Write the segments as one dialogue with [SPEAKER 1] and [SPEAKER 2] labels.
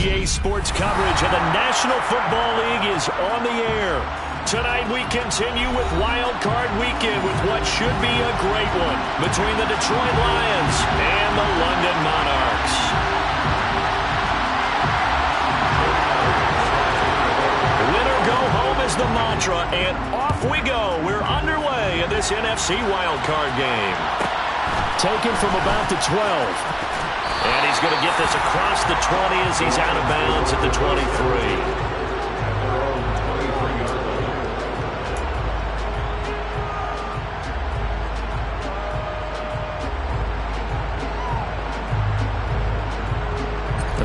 [SPEAKER 1] EA Sports coverage of the National Football League is on the air. Tonight we continue with Wild Card Weekend with what should be a great one between the Detroit Lions and the London Monarchs. Win or go home is the mantra, and off we go. We're underway in this NFC Wild Card game. Taken from about the 12. And he's going to get this across the 20 as he's out of bounds at the 23.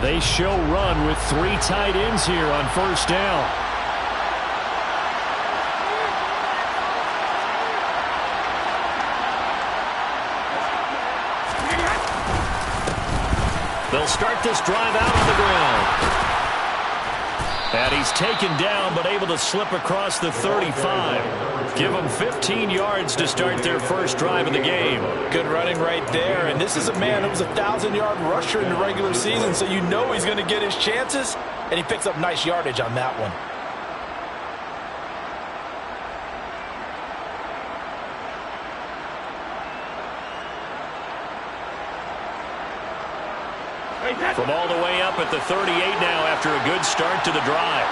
[SPEAKER 1] They show run with 3 tight ends here on first down. They'll start this drive out on the ground. And he's taken down but able to slip across the 35. Give them 15 yards to start their first drive of the game.
[SPEAKER 2] Good running right there. And this is a man who was a 1,000-yard rusher in the regular season, so you know he's going to get his chances. And he picks up nice yardage on that one.
[SPEAKER 1] From all the way up at the 38 now after a good start to the drive.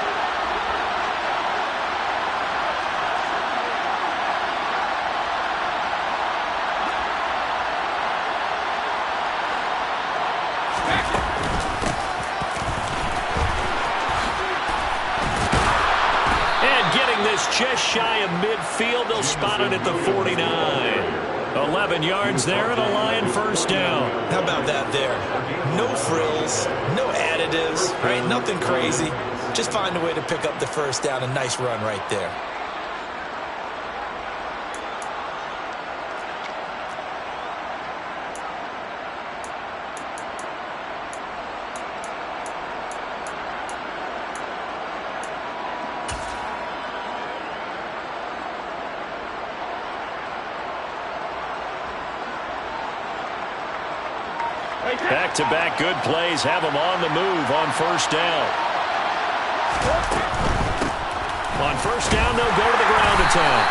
[SPEAKER 1] And getting this just shy of midfield, they'll spot it at the 49. 11 yards there and a Lion first down.
[SPEAKER 2] How about that there? No frills, no additives, right? Nothing crazy. Just find a way to pick up the first down. A nice run right there.
[SPEAKER 1] Back-to-back good plays have him on the move on first down. On first down, they'll go to the ground attack.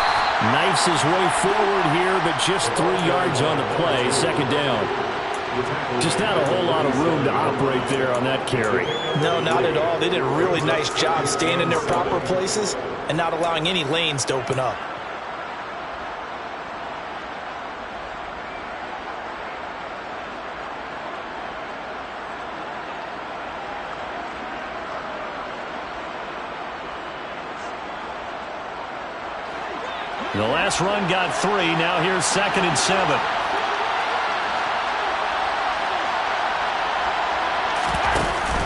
[SPEAKER 1] Knifes his way forward here, but just 3 yards on the play. Second down. Just not a whole lot of room to operate there on that carry.
[SPEAKER 2] No, not at all. They did a really nice job staying in their proper places and not allowing any lanes to open up.
[SPEAKER 1] The last run got 3. Now here's 2nd and 7.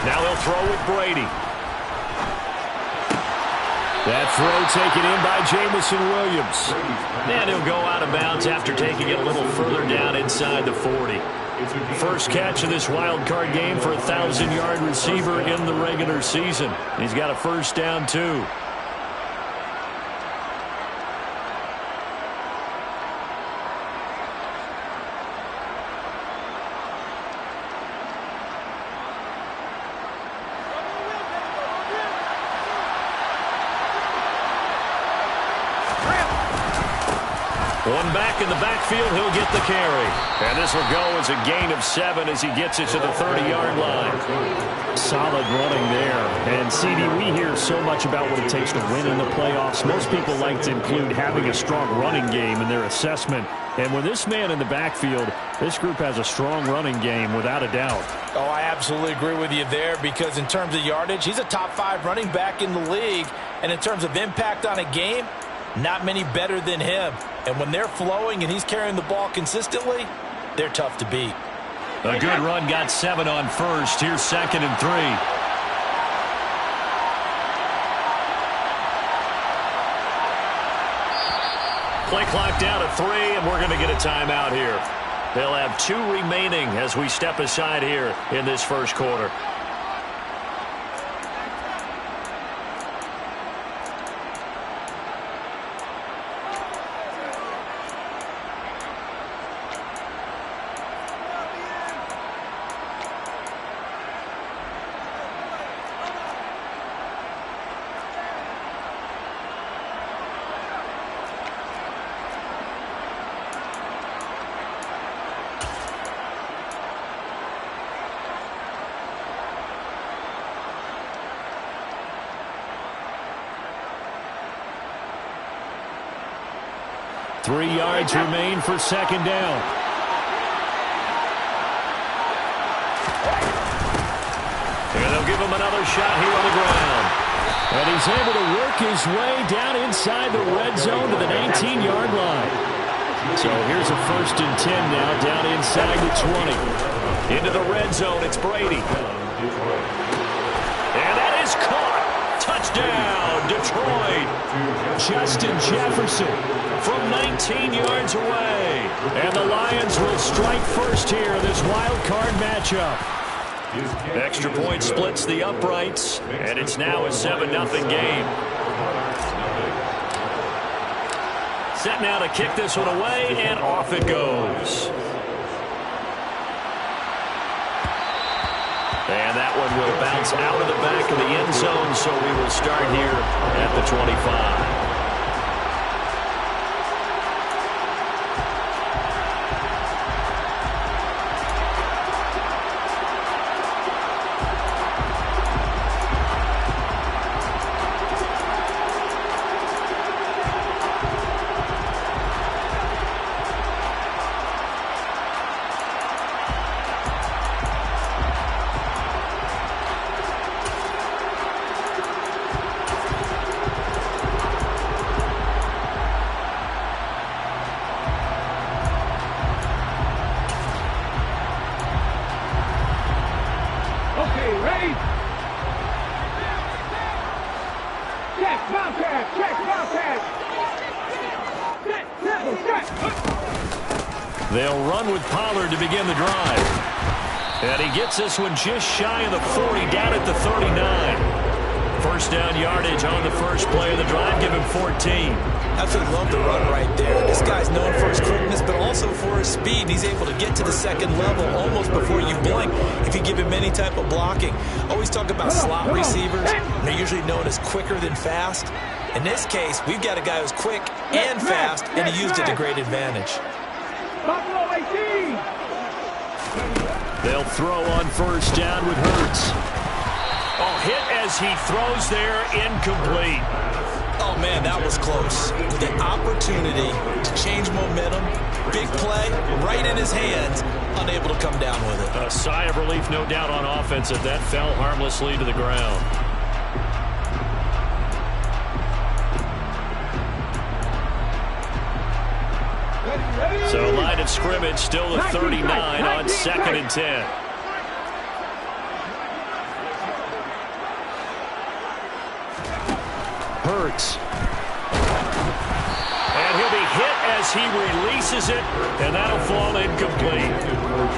[SPEAKER 1] Now he'll throw with Brady. That throw taken in by Jamison Williams. And he'll go out of bounds after taking it a little further down inside the 40. First catch of this wild card game for a 1,000-yard receiver in the regular season. He's got a first down, too. One back in the backfield, he'll get the carry. And this will go as a gain of 7 as he gets it to the 30-yard line. Solid running there. And, CD, we hear so much about what it takes to win in the playoffs. Most people like to include having a strong running game in their assessment. And with this man in the backfield, this group has a strong running game without a doubt.
[SPEAKER 2] Oh, I absolutely agree with you there because in terms of yardage, he's a top 5 running back in the league. And in terms of impact on a game, not many better than him. And when they're flowing and he's carrying the ball consistently, they're tough to beat.
[SPEAKER 1] A good run got 7 on first. Here's 2nd and 3. Play clock down to 3, and we're going to get a timeout here. They'll have 2 remaining as we step aside here in this first quarter. 3 yards remain for second down. And they'll give him another shot here on the ground. And he's able to work his way down inside the red zone to the 19-yard line. So here's a 1st and 10 now, down inside the 20. Into the red zone, it's Brady. And that is caught. Touchdown, Detroit. Justin Jefferson from 19 yards away. And the Lions will strike first here in this wild card matchup. Extra point splits the uprights, and it's now a 7-0 game. Set now to kick this one away, and off it goes. And that one will bounce out of the back of the end zone, so we will start here at the 25. They'll run with Pollard to begin the drive. And he gets this one just shy of the 40, down at the 39. First down yardage on the first play of the drive. Give him 14.
[SPEAKER 2] Absolutely love the run right there. This guy's known for his quickness, but also for his speed. He's able to get to the second level almost before you blink if you give him any type of blocking. Always talk about slot receivers. They're usually known as quicker than fast. In this case, we've got a guy who's quick and fast, and he used it to great advantage.
[SPEAKER 1] They'll throw on first down with Hurts. Oh, hit as he throws there, incomplete.
[SPEAKER 2] Oh, man, that was close. The opportunity to change momentum, big play, right in his hands, unable to come down with it.
[SPEAKER 1] A sigh of relief, no doubt, on offense as that fell harmlessly to the ground. So line of scrimmage still the 39 on 2nd and 10. Hurts. And he'll be hit as he releases it, and that'll fall incomplete.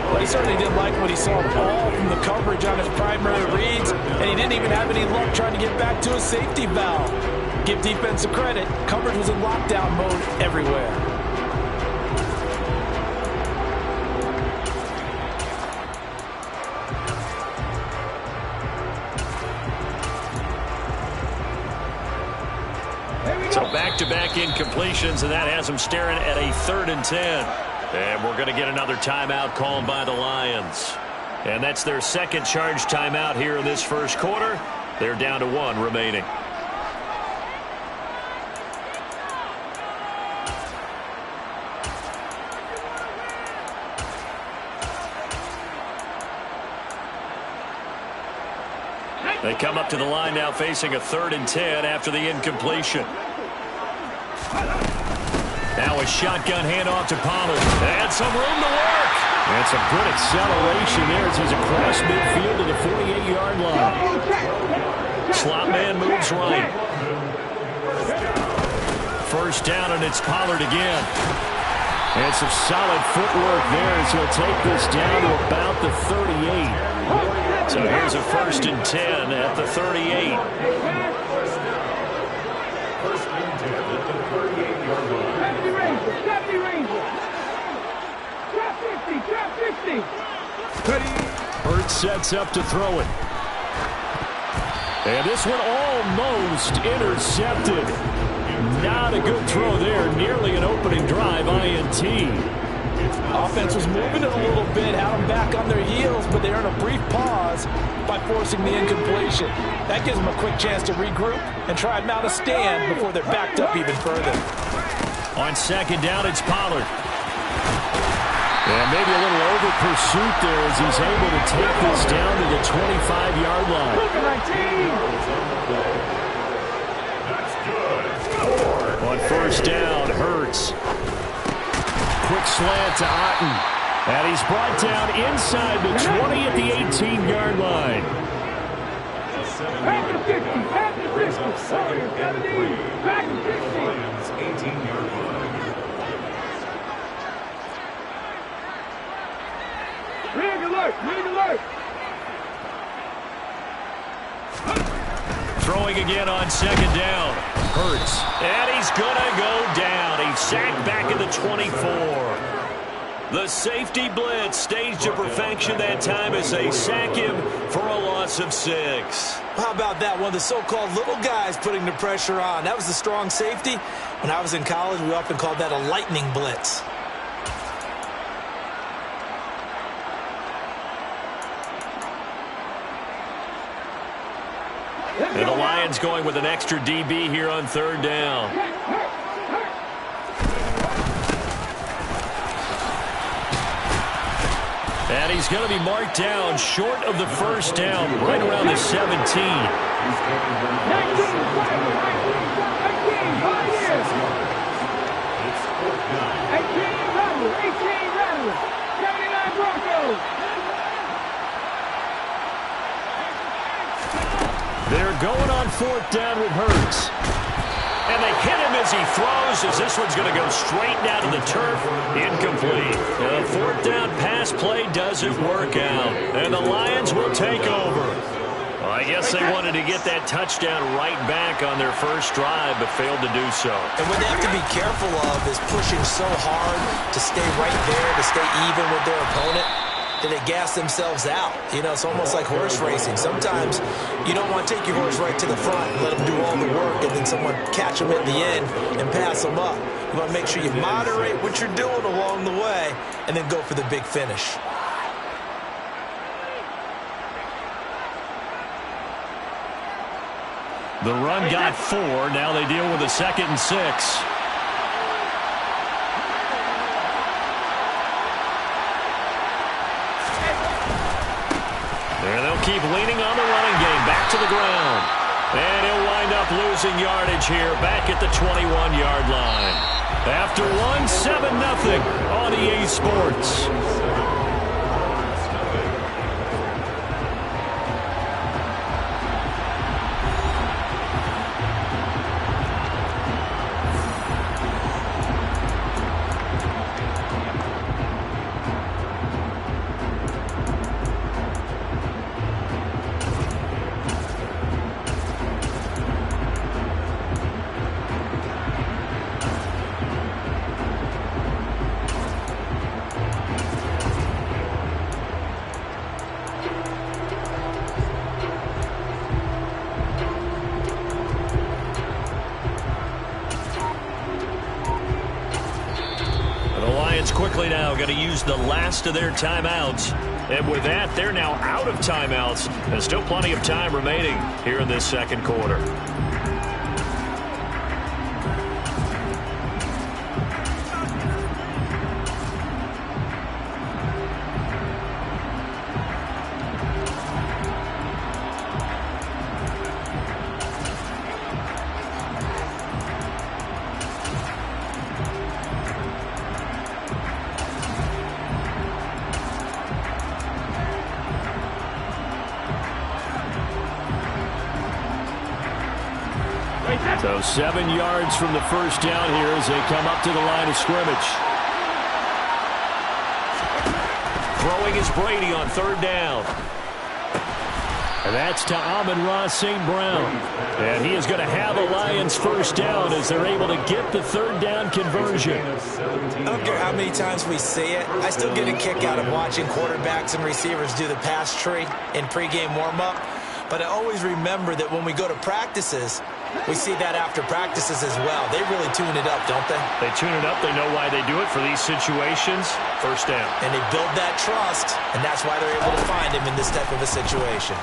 [SPEAKER 2] Well, he certainly didn't like what he saw all from the coverage on his primary reads, and he didn't even have any luck trying to get back to his safety valve. Give defense a credit. Coverage was in lockdown mode everywhere.
[SPEAKER 1] So back-to-back incompletions, and that has them staring at a 3rd and 10. And we're going to get another timeout called by the Lions. And that's their second charge timeout here in this first quarter. They're down to 1 remaining. They come up to the line now facing a 3rd and 10 after the incompletion. Now a shotgun handoff to Pollard. And some room to work. And some good acceleration there as he's across midfield to the 48-yard line. Slot man moves right. First down, and it's Pollard again. And some solid footwork there as he'll take this down to about the 38. So here's a 1st and 10 at the 38. Hurts sets up to throw it. And this one almost intercepted. Not a good throw there. Nearly an opening drive INT.
[SPEAKER 2] Offense was moving it a little bit, had them back on their heels, but they earned a brief pause by forcing the incompletion. That gives them a quick chance to regroup and try and mount a stand before they're backed up even further.
[SPEAKER 1] On second down, it's Pollard. And maybe a little over pursuit there as he's able to take this down to the 25-yard line. On first down, Hurts. Quick slant to Otten. And he's brought down inside the 20 at the 18-yard line.
[SPEAKER 3] Back to 50, back to 50, back to 50. 18-yard line. Rig alert, rig alert.
[SPEAKER 1] Throwing again on second down. Hurts. And he's going to go down. He's sacked back at the 24. The safety blitz staged to perfection that time as they sack him for a loss of 6.
[SPEAKER 2] How about that? One of the so-called little guys putting the pressure on. That was the strong safety. When I was in college, we often called that a lightning blitz.
[SPEAKER 1] And the Lions going with an extra DB here on third down. And he's going to be marked down short of the first down, right around the 17. They're going on fourth down with Hurts. And they hit him as he throws, as this one's going to go straight down to the turf. Incomplete. The fourth down pass play doesn't work out. And the Lions will take over. Well, I guess they wanted to get that touchdown right back on their first drive, but failed to do so.
[SPEAKER 2] And what they have to be careful of is pushing so hard to stay right there, to stay even with their opponent, that they gas themselves out. You know, it's almost like horse racing. Sometimes you don't want to take your horse right to the front and let them do all the work and then someone catch them at the end and pass them up. You want to make sure you moderate what you're doing along the way and then go for the big finish.
[SPEAKER 1] The run got 4. Now they deal with a 2nd and 6. And they'll keep leaning on the running game. Back to the ground. And he'll wind up losing yardage here back at the 21-yard line. After one, 7-0 on EA Sports. Quickly now going to use the last of their timeouts. And with that, they're now out of timeouts. There's still plenty of time remaining here in this second quarter. So 7 yards from the first down here as they come up to the line of scrimmage. Throwing is Brady on third down. And that's to Amon-Ra St. Brown. And he is going to have a Lions first down as they're able to get the third down conversion.
[SPEAKER 2] I don't care how many times we see it. I still get a kick out of watching quarterbacks and receivers do the pass tree in pregame warm-up. But I always remember that when we go to practices, we see that after practices as well. They really tune it up, don't they?
[SPEAKER 1] They tune it up. They know why they do it for these situations. First down.
[SPEAKER 2] And they build that trust, and that's why they're able to find him in this type of a situation.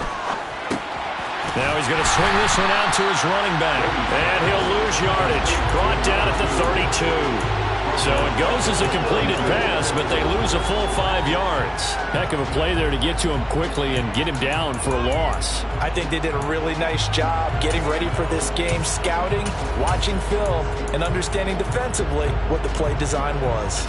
[SPEAKER 1] Now he's going to swing this one out to his running back. And he'll lose yardage. Brought down at the 32. So it goes as a completed pass, but they lose a full 5 yards.
[SPEAKER 4] Heck of a play there to get to him quickly and get him down for a loss.
[SPEAKER 2] I think they did a really nice job getting ready for this game, scouting, watching film, and understanding defensively what the play design was.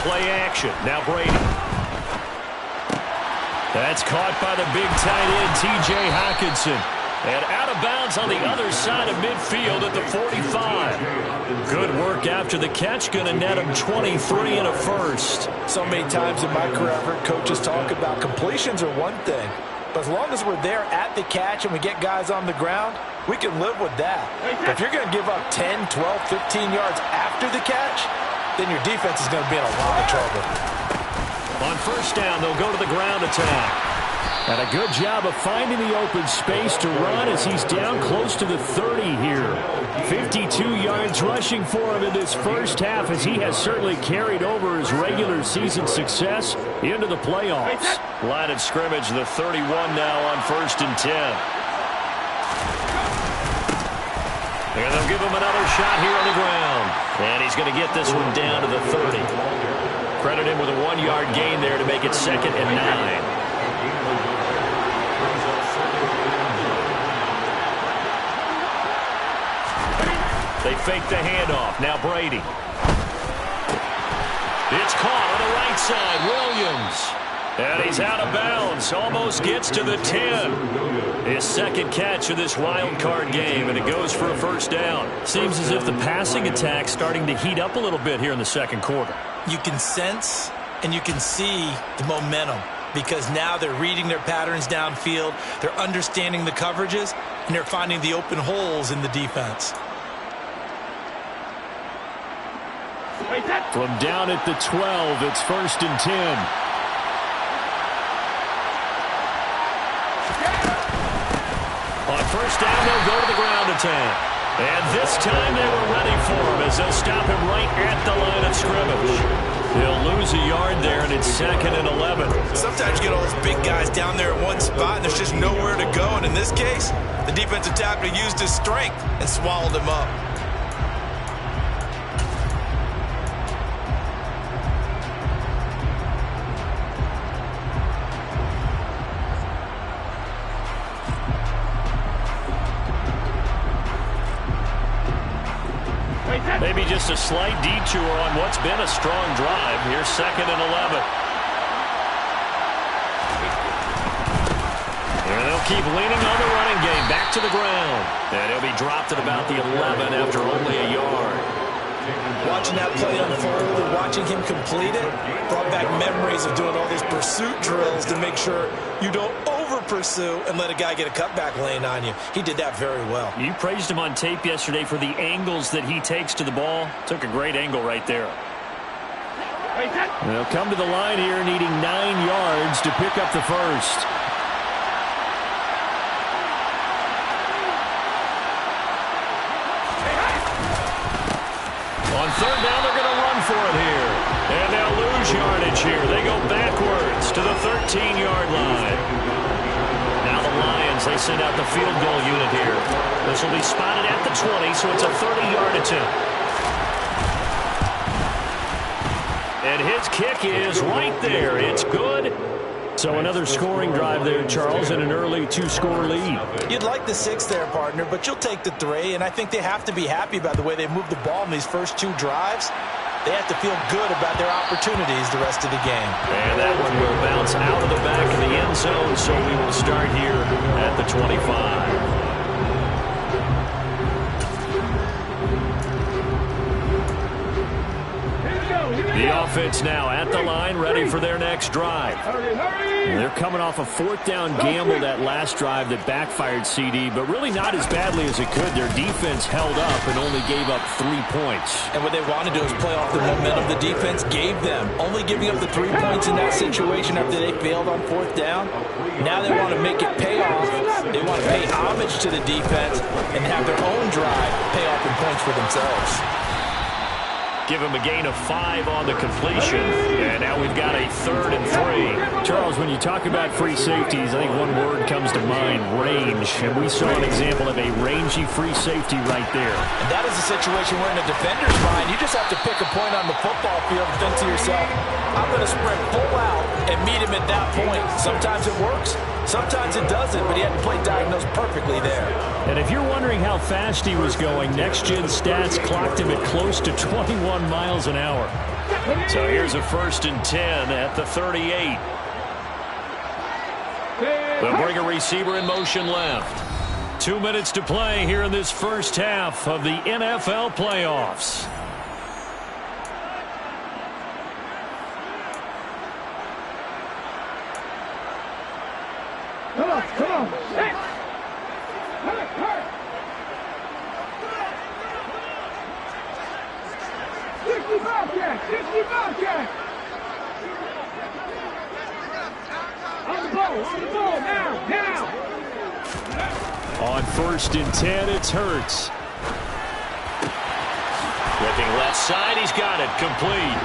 [SPEAKER 1] Play action. Now Brady. That's caught by the big tight end, T.J. Hockenson. And out of bounds on the other side of midfield at the 45. Good work after the catch. Going to net him 23 and a first.
[SPEAKER 2] So many times in my career, I've heard coaches talk about completions are one thing. But as long as we're there at the catch and we get guys on the ground, we can live with that. But if you're going to give up 10, 12, 15 yards after the catch, then your defense is going to be in a lot of trouble.
[SPEAKER 1] On first down, they'll go to the ground attack. And a good job of finding the open space to run as he's down close to the 30 here. 52 yards rushing for him in this first half as he has certainly carried over his regular season success into the playoffs. Line of scrimmage, the 31 now on 1st and 10. And they'll give him another shot here on the ground. And he's going to get this one down to the 30. Credit him with a 1-yard gain there to make it 2nd and 9. They fake the handoff. Now Brady. It's caught on the right side. Williams. And he's out of bounds. Almost gets to the 10. His second catch of this wild card game, and it goes for a first down. Seems as if the passing attack's starting to heat up a little bit here in the second quarter.
[SPEAKER 2] You can sense and you can see the momentum because now they're reading their patterns downfield, they're understanding the coverages, and they're finding the open holes in the defense.
[SPEAKER 4] From down at the 12, it's 1st and 10.
[SPEAKER 1] On first down, they'll go to the ground attack. And this time they were ready for him as they'll stop him right at the line of scrimmage. They'll lose a yard there, and it's 2nd and 11.
[SPEAKER 2] Sometimes you get all those big guys down there at one spot, and there's just nowhere to go. And in this case, the defensive tackle used his strength and swallowed him up.
[SPEAKER 1] Maybe just a slight detour on what's been a strong drive. Here's 2nd and 11. And they'll keep leaning on the running game. Back to the ground. And he'll be dropped at about the 11 after only a yard.
[SPEAKER 2] Watching that play unfold and watching him complete it brought back memories of doing all those pursuit drills to make sure you don't over-pursue and let a guy get a cutback lane on you. He did that very well.
[SPEAKER 1] You praised him on tape yesterday for the angles that he takes to the ball. Took a great angle right there.
[SPEAKER 4] They'll come to the line here needing 9 yards to pick up the first.
[SPEAKER 1] On third down, they're going to run for it here. And they'll lose yardage here. They go backwards to the 13-yard line. Now the Lions, they send out the field goal unit here. This will be spotted at the 20, so it's a 30-yard attempt. And his kick is right there. It's good.
[SPEAKER 4] So another scoring drive there, Charles, and an early 2-score lead.
[SPEAKER 2] You'd like the 6 there, partner, but you'll take the 3, and I think they have to be happy about the way they moved the ball in these first 2 drives. They have to feel good about their opportunities the rest of the game.
[SPEAKER 1] And that one will bounce out of the back of the end zone, so we will start here at the 25. The defense now at the line, ready for their next drive.
[SPEAKER 4] And they're coming off a fourth down gamble that last drive that backfired, CD, but really not as badly as it could. Their defense held up and only gave up 3 points.
[SPEAKER 2] And what they want to do is play off the momentum the defense gave them. Only giving up the 3 points in that situation after they failed on fourth down. Now they want to make it pay off. They want to pay homage to the defense and have their own drive pay off in points for themselves.
[SPEAKER 1] Give him a gain of 5 on the completion. And now we've got a 3rd and 3.
[SPEAKER 4] Charles, when you talk about free safeties, I think one word comes to mind, range. And we saw an example of a rangy free safety right there.
[SPEAKER 2] And that is a situation where in a defender's mind, you just have to pick a point on the football field and think to yourself, I'm going to sprint full out and meet him at that point. Sometimes it works. Sometimes it doesn't, but he had to play diagnosed perfectly there.
[SPEAKER 4] And if you're wondering how fast he was going, next-gen stats clocked him at close to 21 miles an hour.
[SPEAKER 1] So here's a 1st and 10 at the 38. They'll bring a receiver in motion left. 2 minutes to play here in this first half of the NFL playoffs.
[SPEAKER 3] Come on, come on. Hit. Hurt. 60 Bobcat. On the ball, now.
[SPEAKER 4] On 1st and 10, it's Hurts.
[SPEAKER 1] Looking left side, he's got it, complete.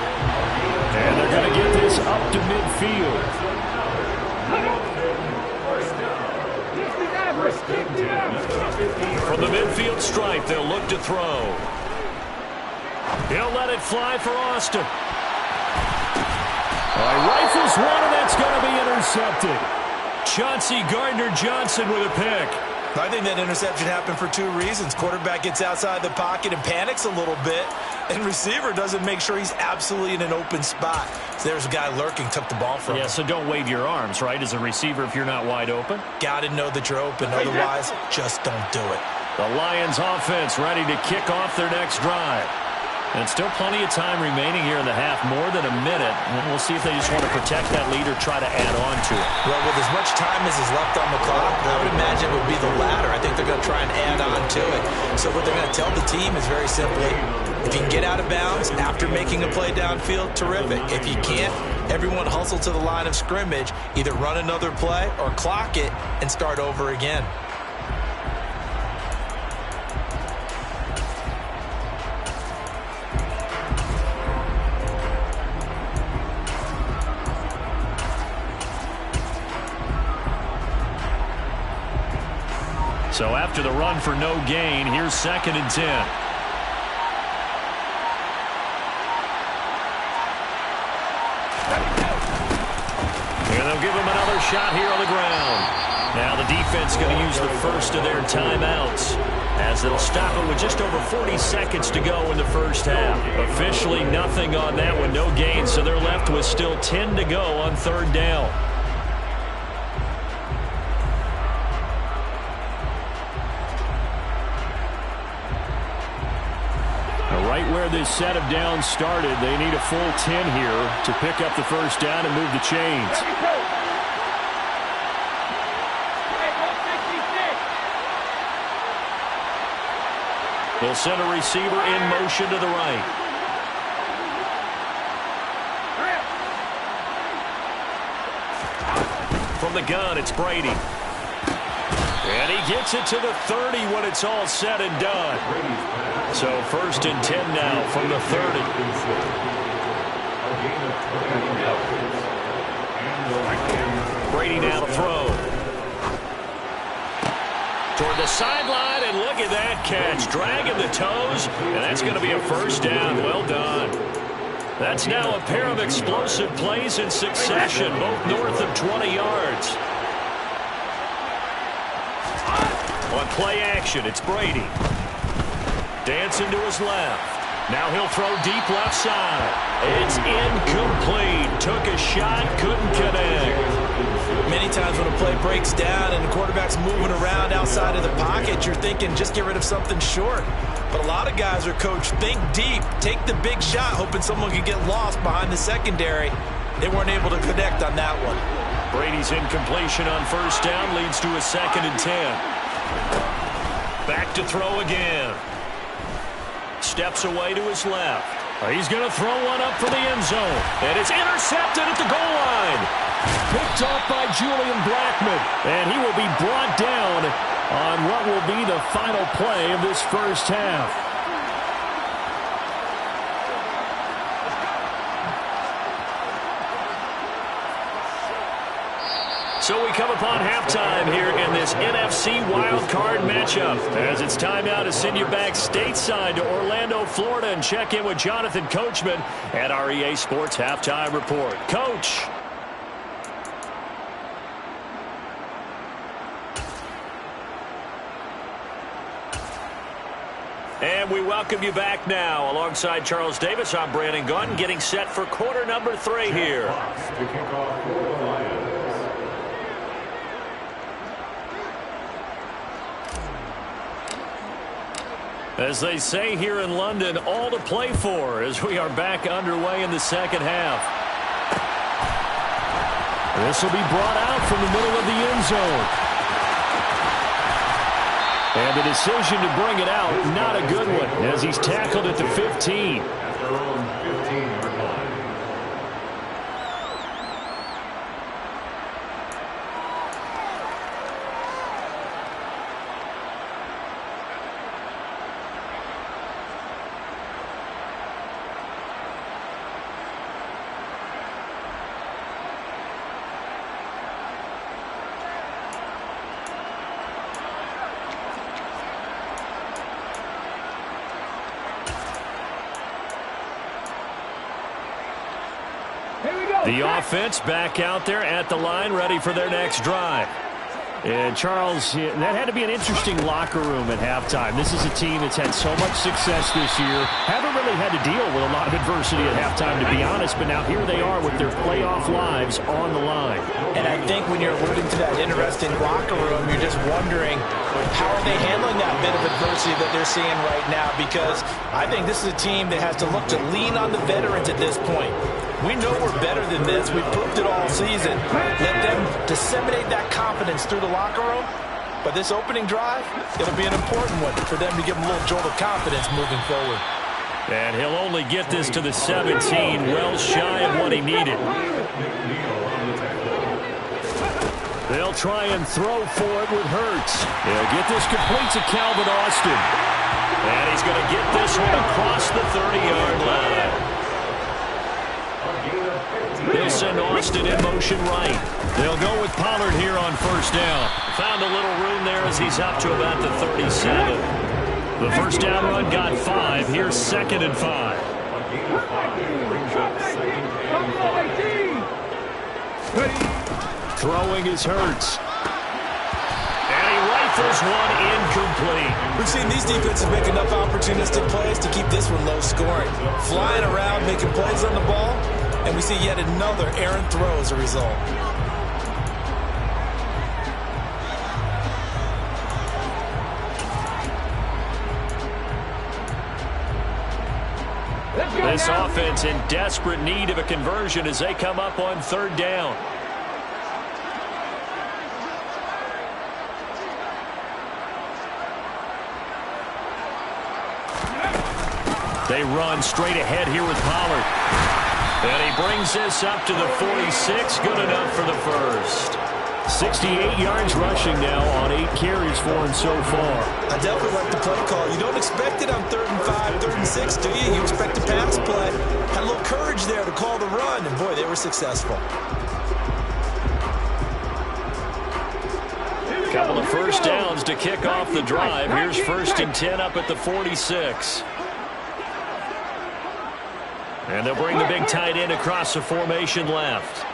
[SPEAKER 4] And they're going to get this up to midfield.
[SPEAKER 1] From the midfield stripe, they'll look to throw. He'll let it fly for Austin.
[SPEAKER 4] Rifles one, and that's going to be intercepted.
[SPEAKER 1] Chauncey Gardner-Johnson with a pick.
[SPEAKER 2] I think that interception happened for 2 reasons. Quarterback gets outside the pocket and panics a little bit, and receiver doesn't make sure he's absolutely in an open spot. So there's a guy lurking, took the ball from him.
[SPEAKER 1] Yeah, so don't wave your arms, right, as a receiver if you're not wide open.
[SPEAKER 2] Got to know that you're open. Otherwise, just don't do it.
[SPEAKER 1] The Lions offense ready to kick off their next drive. And still plenty of time remaining here in the half, more than a minute. And we'll see if they just want to protect that lead or try to add on to it.
[SPEAKER 2] Well, with as much time as is left on the clock, I would imagine it would be the latter. I think they're going to try and add on to it. So what they're going to tell the team is very simply, if you can get out of bounds after making a play downfield, terrific. If you can't, everyone hustle to the line of scrimmage, either run another play or clock it and start over again.
[SPEAKER 1] So after the run for no gain, here's 2nd and 10. And they'll give him another shot here on the ground. Now the defense going to use the first of their timeouts, as they'll stop it with just over 40 seconds to go in the first half. Officially nothing on that one, no gain, so they're left with still 10 to go on 3rd down.
[SPEAKER 4] Right where this set of downs started, they need a full 10 here to pick up the first down and move the chains.
[SPEAKER 1] They'll send a receiver in motion to the right. From the gun, it's Brady. And he gets it to the 30 when it's all said and done. So 1st and 10 now from the 30. Brady now to throw. Toward the sideline, and look at that catch. Dragging the toes, and that's going to be a first down. Well done. That's now a pair of explosive plays in succession, both north of 20 yards. On play action, it's Brady. Dancing to his left. Now he'll throw deep left side. It's incomplete. Took a shot, couldn't connect.
[SPEAKER 2] Many times when a play breaks down and the quarterback's moving around outside of the pocket, you're thinking just get rid of something short. But a lot of guys are coached, think deep, take the big shot, hoping someone can get lost behind the secondary. They weren't able to connect on that one.
[SPEAKER 1] Brady's incompletion on first down leads to a 2nd and 10. Back to throw again. Steps away to his left. He's going to throw one up for the end zone. And it's intercepted at the goal line. Picked off by Julian Blackmon. And he will be brought down on what will be the final play of this first half. So we come upon halftime here in this NFC wildcard matchup, as it's time now to send you back stateside to Orlando, Florida, and check in with Jonathan Coachman at our EA Sports Halftime Report. Coach. And we welcome you back now. Alongside Charles Davis, I'm Brandon Gunn, getting set for quarter number 3 here. As they say here in London, all to play for as we are back underway in the second half. This will be brought out from the middle of the end zone. And the decision to bring it out, not a good one, as he's tackled at the 15. The offense back out there at the line, ready for their next drive. And, Charles, that had to be an interesting locker room at halftime. This is a team that's had so much success this year. Haven't really had to deal with a lot of adversity at halftime, to be honest. But now here they are with their playoff lives on the line.
[SPEAKER 2] And I think when you're alluding to that interesting locker room, you're just wondering how are they handling that bit of adversity that they're seeing right now? Because I think this is a team that has to look to lean on the veterans at this point. We know we're better than this. We've proved it all season. Let them disseminate that confidence through the locker room. But this opening drive, it'll be an important one for them to give them a little jolt of confidence moving forward.
[SPEAKER 1] And he'll only get this to the 17, well shy of what he needed. They'll try and throw for it with Hurts. He'll get this complete to Calvin Austin. And he's going to get this one across the 30-yard line. They'll send Austin in motion right. They'll go with Pollard here on first down. Found a little room there as he's up to about the 37. The first down run got 5. Here's 2nd and 5. Throwing is Hurts. And he rifles one incomplete.
[SPEAKER 2] We've seen these defenses make enough opportunistic plays to keep this one low scoring. Flying around, making plays on the ball. And we see yet another errant throw as a result.
[SPEAKER 1] This offense in desperate need of a conversion as they come up on 3rd down. They run straight ahead here with Pollard. And he brings this up to the 46. Good enough for the first. 68 yards rushing now on 8 carries for him so far.
[SPEAKER 2] I definitely like the play call. You don't expect it on 3rd and 5, 3rd and 6, do you? You expect a pass play. Had a little courage there to call the run, and boy, they were successful.
[SPEAKER 1] Couple of first downs to kick off the drive. Here's 1st and 10 up at the 46. And they'll bring the big tight end across the formation left.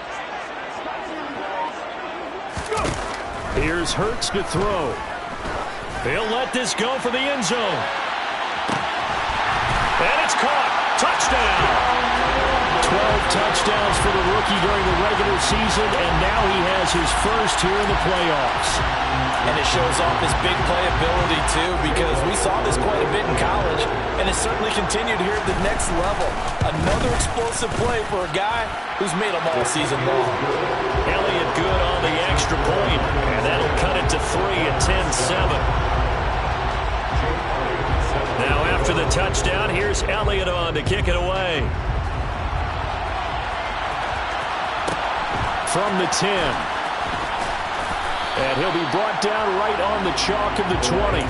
[SPEAKER 1] Here's Hurts to throw. He'll let this go for the end zone. And it's caught. Touchdown. 12 touchdowns for the rookie during the regular season, and now he has his first here in the playoffs.
[SPEAKER 2] And it shows off his big playability, too, because we saw this quite a bit in college, and it certainly continued here at the next level. Another explosive play for a guy who's made them all season long.
[SPEAKER 1] Elliott good on the extra point, and that'll cut it to 3 at 10-7. Now after the touchdown, here's Elliott on to kick it away. From the 10. And he'll be brought down right on the chalk of the 20.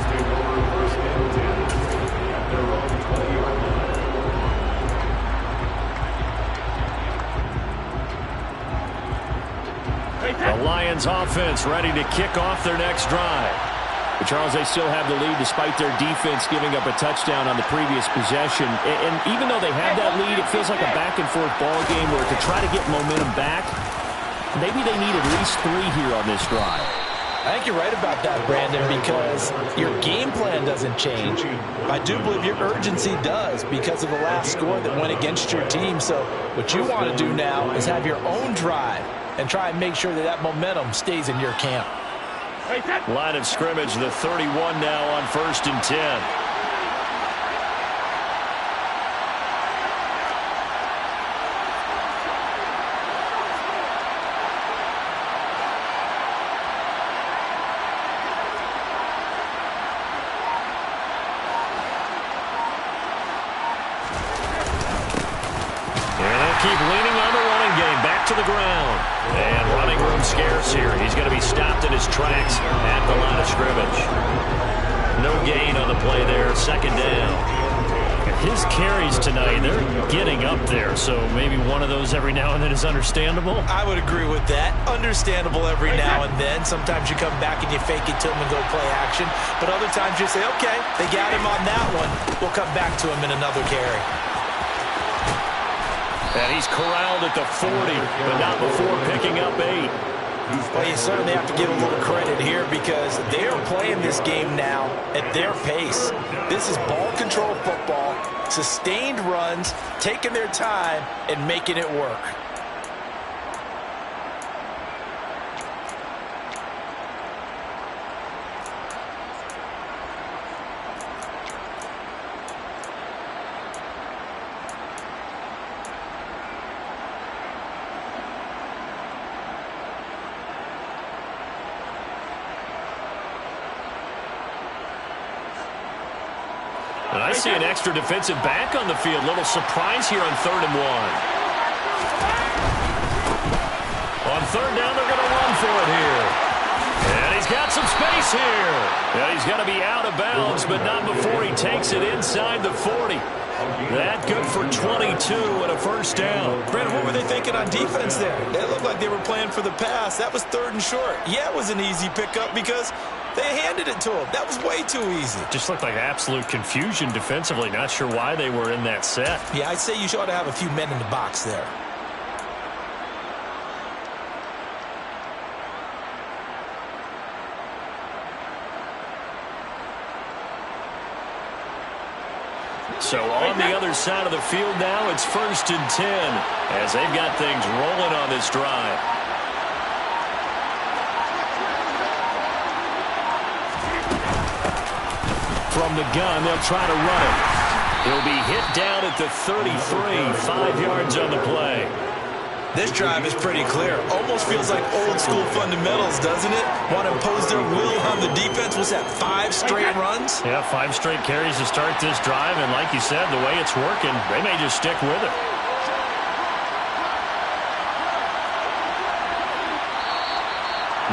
[SPEAKER 1] The Lions offense ready to kick off their next drive. But Charles, they still have the lead despite their defense giving up a touchdown on the previous possession. And even though they have that lead, it feels like a back-and-forth ball game where to try to get momentum back, maybe they need at least 3 here on this drive.
[SPEAKER 2] I think you're right about that, Brandon, because your game plan doesn't change. I do believe your urgency does because of the last score that went against your team. So what you want to do now is have your own drive and try and make sure that that momentum stays in your camp.
[SPEAKER 1] Line of scrimmage, the 31 now on 1st and 10. Keep leaning on the running game. Back to the ground. And running room scarce here. He's going to be stopped in his tracks at the line of scrimmage. No gain on the play there. 2nd down. His carries tonight, they're getting up there. So maybe one of those every now and then is understandable.
[SPEAKER 2] I would agree with that. Understandable every now and then. Sometimes you come back and you fake it to him and go play action. But other times you say, okay, they got him on that one. We'll come back to him in another carry.
[SPEAKER 1] And he's corralled at the 40, but not before picking up 8.
[SPEAKER 2] Well, you certainly have to give a little credit here because they are playing this game now at their pace. This is ball control football, sustained runs, taking their time, and making it work.
[SPEAKER 1] And I see an extra defensive back on the field. Little surprise here on 3rd and 1. On 3rd down, they're going to run for it here. And he's got some space here. And he's going to be out of bounds, but not before he takes it inside the 40. That good for 22 and a 1st down.
[SPEAKER 2] Brandon, what were they thinking on defense there? It looked like they were playing for the pass. That was 3rd and short. Yeah, it was an easy pickup because they handed it to him. That was way too easy.
[SPEAKER 1] Just looked like absolute confusion defensively. Not sure why they were in that set.
[SPEAKER 2] Yeah, I'd say you ought to have a few men in the box there.
[SPEAKER 1] So on the other side of the field now, it's 1st and 10 as they've got things rolling on this drive. From the gun, they'll try to run it. He'll be hit down at the 33, 5 yards on the play.
[SPEAKER 2] This drive is pretty clear. Almost feels like old school fundamentals, doesn't it? Want to impose their will on the defense. Was that 5 straight runs?
[SPEAKER 1] Yeah, 5 straight carries to start this drive. And like you said, the way it's working, they may just stick with it.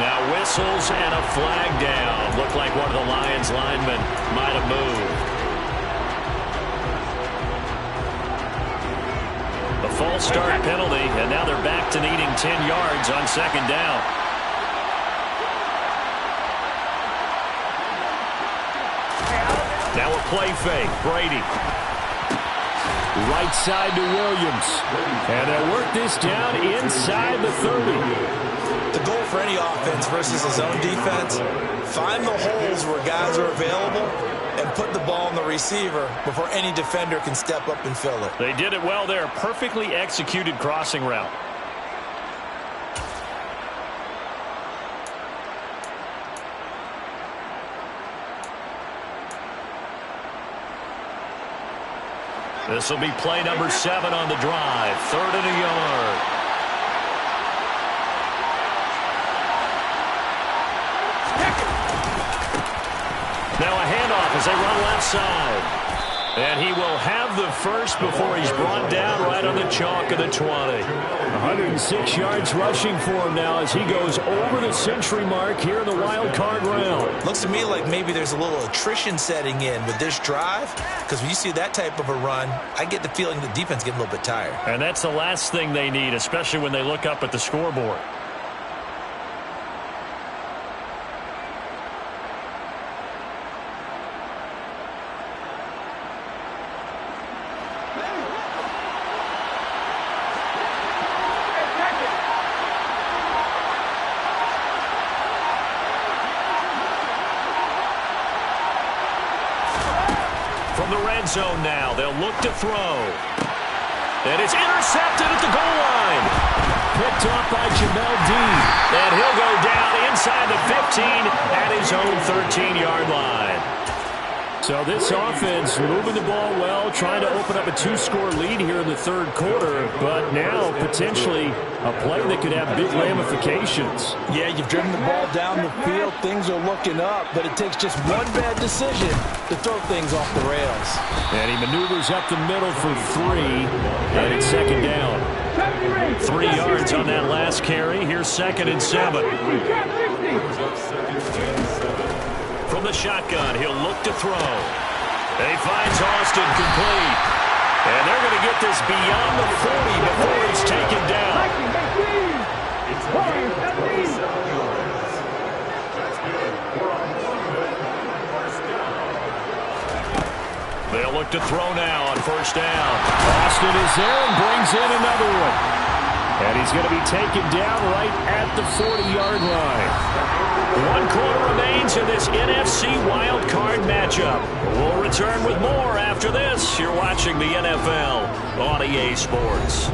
[SPEAKER 1] Now whistles and a flag down. Looked like one of the Lions linemen might have moved. A false start penalty, and now they're back to needing 10 yards on 2nd down. Now a play fake. Brady. Right side to Williams. And they'll work this down inside the 30.
[SPEAKER 2] The goal for any offense versus a zone defense, find the holes where guys are available and put the ball on the receiver before any defender can step up and fill it.
[SPEAKER 1] They did it well there. Perfectly executed crossing route. This will be play number 7 on the drive. 3rd and a yard. Now a handoff as they run left side. And he will have the first before he's brought down right on the chalk of the 20.
[SPEAKER 4] 106 yards rushing for him now as he goes over the century mark here in the wild card round.
[SPEAKER 2] Looks to me like maybe there's a little attrition setting in with this drive, because when you see that type of a run, I get the feeling the defense getting a little bit tired.
[SPEAKER 1] And that's the last thing they need, especially when they look up at the scoreboard. From the red zone now, they'll look to throw. And it's intercepted at the goal line.
[SPEAKER 4] Picked off by Jamel Dean.
[SPEAKER 1] And he'll go down inside the 15 at his own 13-yard line.
[SPEAKER 4] So this offense moving the ball well, trying to open up a 2-score lead here in the 3rd quarter, but now potentially a play that could have big ramifications.
[SPEAKER 2] Yeah, you've driven the ball down the field. Things are looking up, but it takes just one bad decision to throw things off the rails.
[SPEAKER 4] And he maneuvers up the middle for 3, and it's 2nd down.
[SPEAKER 1] 3 yards on that last carry. Here's 2nd and 7. From the shotgun, he'll look to throw. And he finds Austin complete. And they're going to get this beyond the 40 before he's taken down. They'll look to throw now on 1st down.
[SPEAKER 4] Austin is there and brings in another one. And he's going to be taken down right at the 40-yard line.
[SPEAKER 1] 1 quarter remains in this NFC wild card matchup. We'll return with more after this. You're watching the NFL on EA Sports.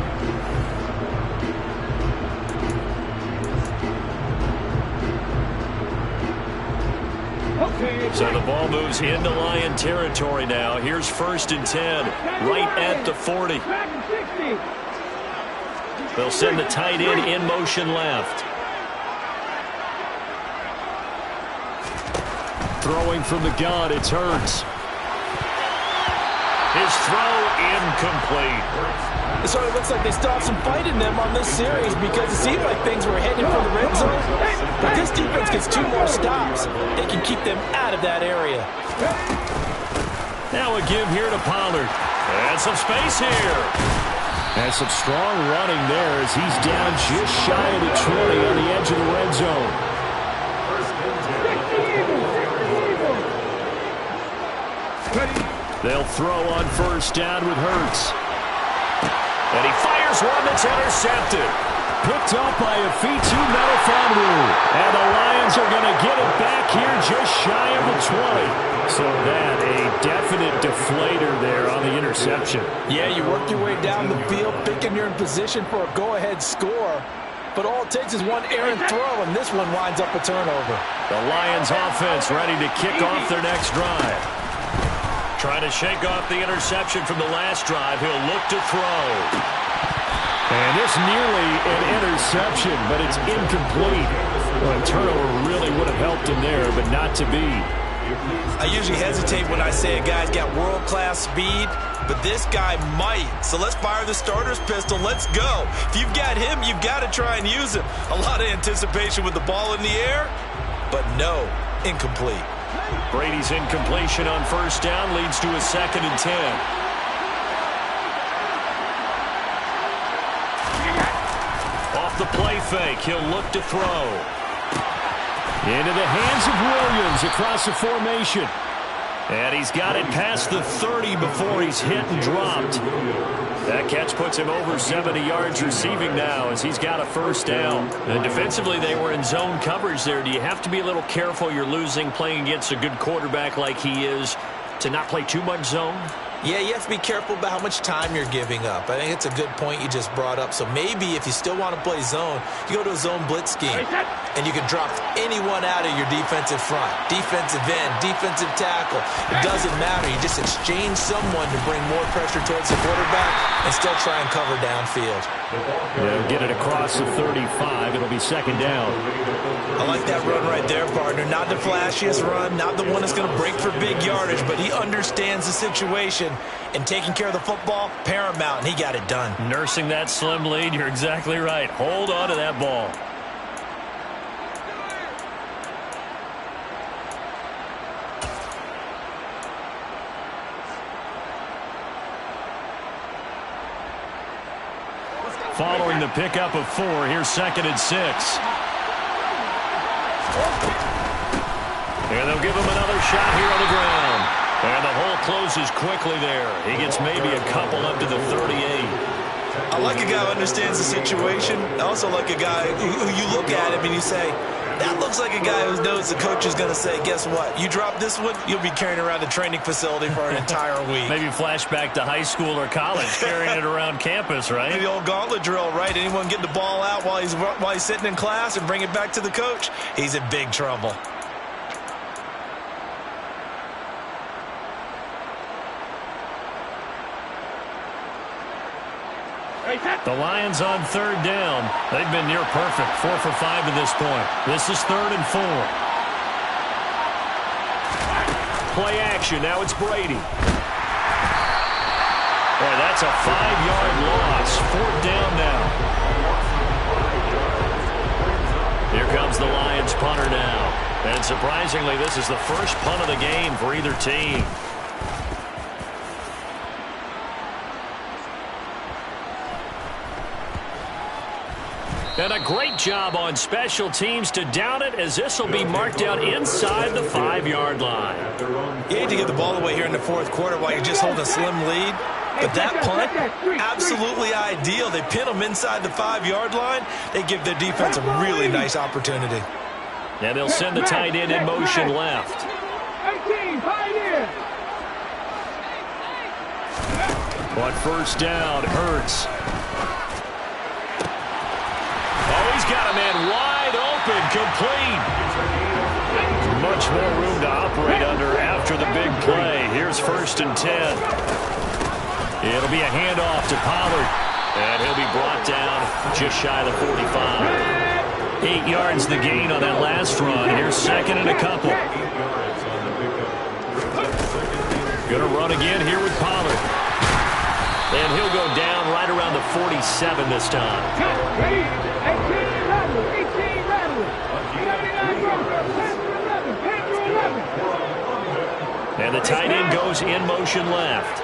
[SPEAKER 1] So the ball moves into Lion territory now. Here's 1st and 10, right at the 40. They'll send the tight end in motion left.
[SPEAKER 4] Throwing from the gun, it's Hurts.
[SPEAKER 1] His throw incomplete.
[SPEAKER 2] It sort of looks like they still have some fight in them on this series, because it seemed like things were headed for the red zone. But this defense gets 2 more stops. They can keep them out of that area.
[SPEAKER 1] Now a give here to Pollard. And some space here.
[SPEAKER 4] And some strong running there as he's down just shy of the 20 on the edge of the red zone.
[SPEAKER 1] They'll throw on 1st down with Hurts. And he fires one that's intercepted.
[SPEAKER 4] Picked up by a Fitu Melifonwu. And the Lions are going to get it back here just shy of the 20. So that a definite deflator there on the interception.
[SPEAKER 2] Yeah, you work your way down the field, thinking you're in position for a go-ahead score. But all it takes is one errant throw, and this one winds up a turnover.
[SPEAKER 1] The Lions offense ready to kick off their next drive. Trying to shake off the interception from the last drive. He'll look to throw.
[SPEAKER 4] And this nearly an interception, but it's incomplete. Well, a turnover really would have helped him there, but not to be.
[SPEAKER 2] I usually hesitate when I say a guy's got world-class speed, but this guy might. So let's fire the starter's pistol. Let's go. If you've got him, you've got to try and use him. A lot of anticipation with the ball in the air, but no, incomplete.
[SPEAKER 1] Brady's incompletion on 1st down leads to a 2nd and 10. Off the play fake, he'll look to throw.
[SPEAKER 4] Into the hands of Williams across the formation.
[SPEAKER 1] And he's got it past the 30 before he's hit and dropped. That catch puts him over 70 yards receiving now as he's got a 1st down. And defensively, they were in zone coverage there. Do you have to be a little careful? You're losing playing against a good quarterback like he is. to not play too much zone?
[SPEAKER 2] Yeah, you have to be careful about how much time you're giving up. I think it's a good point you just brought up. So maybe if you still want to play zone, you go to a zone blitz scheme, and you can drop anyone out of your defensive front, defensive end, defensive tackle. It doesn't matter. You just exchange someone to bring more pressure towards the quarterback and still try and cover downfield.
[SPEAKER 4] They'll get it across the 35. It'll be second down.
[SPEAKER 2] I like that run right there, partner. Not the flashiest run, not the one that's going to break for big yardage, but he understands the situation, and taking care of the football, paramount, and he got it done.
[SPEAKER 1] Nursing that slim lead, you're exactly right. Hold on to that ball. Following the pickup of 4, here's 2nd and 6. And they'll give him another shot here on the ground. And the hole closes quickly there. He gets maybe a couple up to the 38.
[SPEAKER 2] I like a guy who understands the situation. I also like a guy who you look at him and you say, that looks like a guy who knows the coach is going to say, guess what? You drop this one, you'll be carrying around the training facility for an entire week.
[SPEAKER 1] Maybe flashback to high school or college, carrying it around campus, right?
[SPEAKER 2] The old gauntlet drill, right? Anyone get the ball out while he's sitting in class and bring it back to the coach? He's in big trouble.
[SPEAKER 1] The Lions on 3rd down. They've been near perfect. 4 for 5 to this point. This is 3rd and 4. Play action. Now it's Brady. Boy, that's a 5-yard loss. 4th down now. Here comes the Lions punter now. And surprisingly, this is the first punt of the game for either team. And a great job on special teams to down it, as this will be marked out inside the 5-yard line.
[SPEAKER 2] You hate to get the ball away here in the 4th quarter while you just hold a slim lead. But that punt, absolutely ideal. They pin them inside the 5-yard line. They give their defense a really nice opportunity.
[SPEAKER 1] And they'll send the tight end in motion left.
[SPEAKER 3] 18, tight end.
[SPEAKER 1] On 1st down, Hurts. Oh, he's got a man wide open, complete. Much more room to operate under after the big play. Here's 1st and 10. It'll be a handoff to Pollard. And he'll be brought down just shy of the 45. 8 yards the gain on that last run. Here's 2nd and a couple. Going to run again here with Pollard. And he'll go down right around the 47 this time.
[SPEAKER 3] Ready? 18 rattle, 18 rattle. 79 Broncos, 10 to 11.
[SPEAKER 1] And the tight end goes in motion left.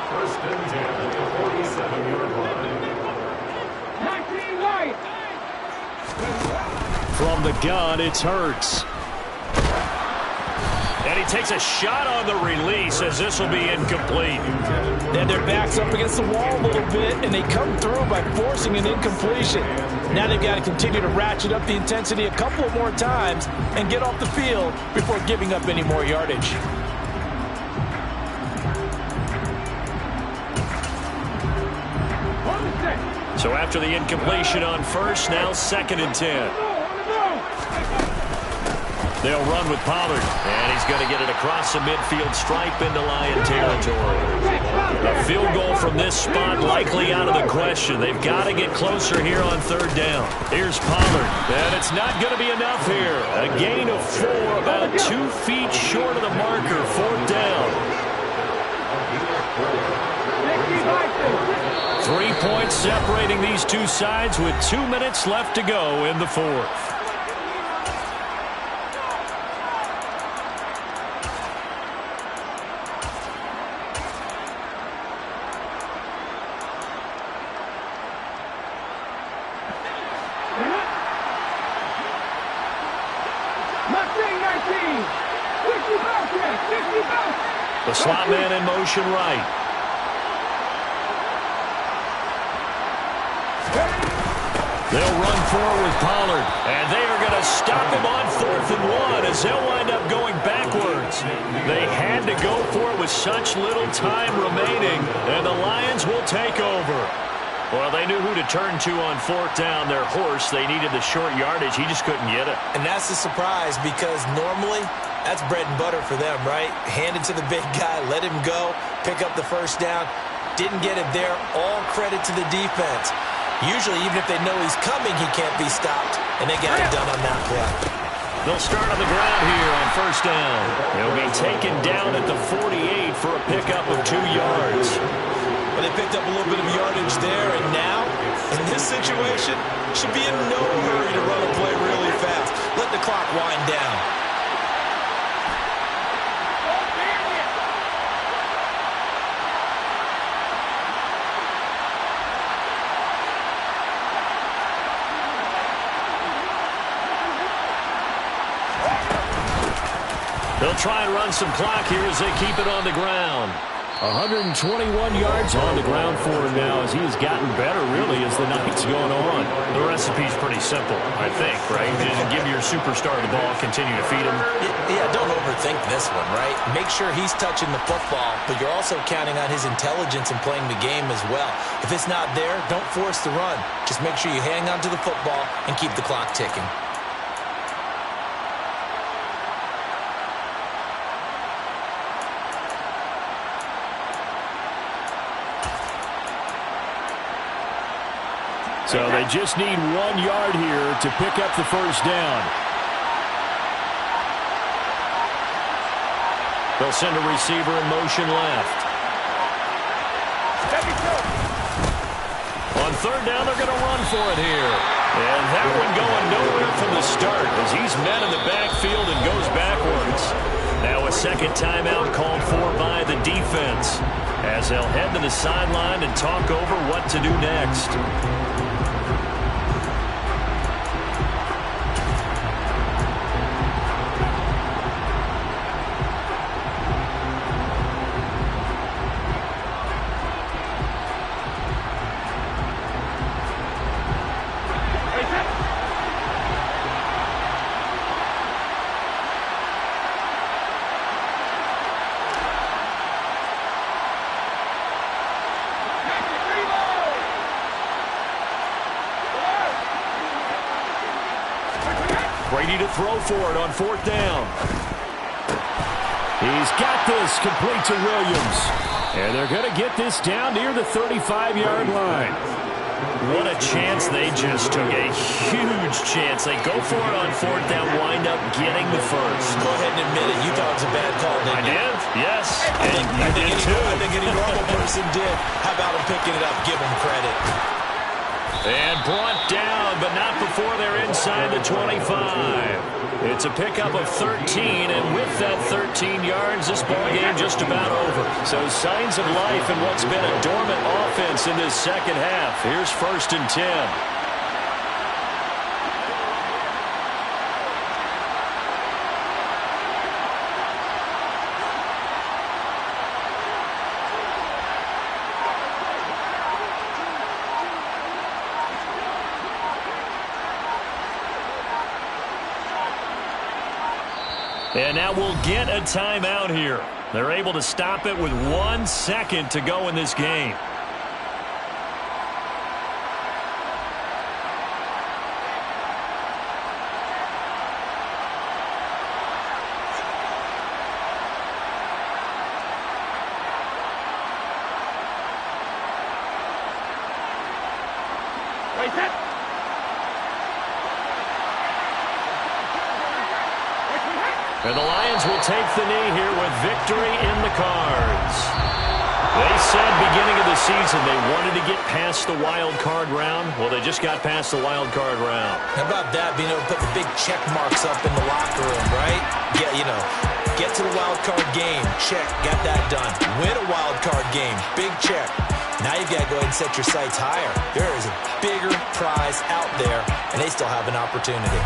[SPEAKER 3] 19 right.
[SPEAKER 1] From the gun, it's Hurts. And he takes a shot on the release, as this will be incomplete.
[SPEAKER 2] And their back's up against the wall a little bit, and they come through by forcing an incompletion. Now they've got to continue to ratchet up the intensity a couple of more times and get off the field before giving up any more yardage.
[SPEAKER 1] So after the incompletion on 1st, now 2nd and 10. They'll run with Pollard, and he's going to get it across the midfield stripe into Lion territory. A field goal from this spot likely out of the question. They've got to get closer here on 3rd down. Here's Pollard, and it's not going to be enough here. A gain of 4, about 2 feet short of the marker, 4th down. 3 points separating these two sides with 2 minutes left to go in the 4th. The slot man in motion right. They'll run forward with Pollard, and they are going to stop him on 4th and 1 as they'll wind up going backwards. They had to go for it with with such little time remaining, and the Lions will take over. Well, they knew who to turn to on fourth down. Their horse, they needed the short yardage. He just couldn't get it.
[SPEAKER 2] And that's a surprise because normally that's bread and butter for them, right? Hand it to the big guy, let him go, pick up the first down. Didn't get it there. All credit to the defense. Usually, even if they know he's coming, he can't be stopped. And they got it done on that play.
[SPEAKER 1] They'll start on the ground here on first down. He'll be taken down at the 48 for a pickup of 2 yards.
[SPEAKER 2] But they picked up a little bit of yardage there, and now, in this situation, should be in no hurry to run a play really fast. Let the clock wind down.
[SPEAKER 1] They'll try and run some clock here as they keep it on the ground.
[SPEAKER 4] 121 yards on the ground for him now as he has gotten better, really, as the night's going on.
[SPEAKER 1] The recipe's pretty simple, I think, right? Just give your superstar the ball, continue to feed him.
[SPEAKER 2] Yeah, don't overthink this one, right? Make sure he's touching the football, but you're also counting on his intelligence and playing the game as well. If it's not there, don't force the run. Just make sure you hang on to the football and keep the clock ticking.
[SPEAKER 4] So they just need 1 yard here to pick up the first down.
[SPEAKER 1] They'll send a receiver in motion left. On third down, they're going to run for it here. And that one going nowhere from the start as he's met in the backfield and goes backwards. Now a second timeout called for by the defense as they'll head to the sideline and talk over what to do next. Brady to throw for it on fourth down.
[SPEAKER 4] He's got this complete to Williams. And they're going to get this down near the 35-yard line.
[SPEAKER 1] What a chance they just took. A huge chance. They go for it on fourth down, wind up getting the first.
[SPEAKER 2] Go ahead and admit it. You thought it was a bad call, didn't you?
[SPEAKER 1] I did, yes.
[SPEAKER 2] I think any normal person did. How about him picking it up? Give him credit.
[SPEAKER 1] And brought down, but not before they're inside the 25. It's a pickup of 13, and with that 13 yards, this ball game just about over. So signs of life in what's been a dormant offense in this second half. Here's 1st and 10. And now we'll get a timeout here. They're able to stop it with 1 second to go in this game. And the Lions will take the knee here with victory in the cards. They said beginning of the season they wanted to get past the wild card round. Well, they just got past the wild card round.
[SPEAKER 2] How about that, being able to put the big check marks up in the locker room, right? Yeah, get to the wild card game. Check, got that done. Win a wild card game. Big check. Now you've got to go ahead and set your sights higher. There is a bigger prize out there, and they still have an opportunity.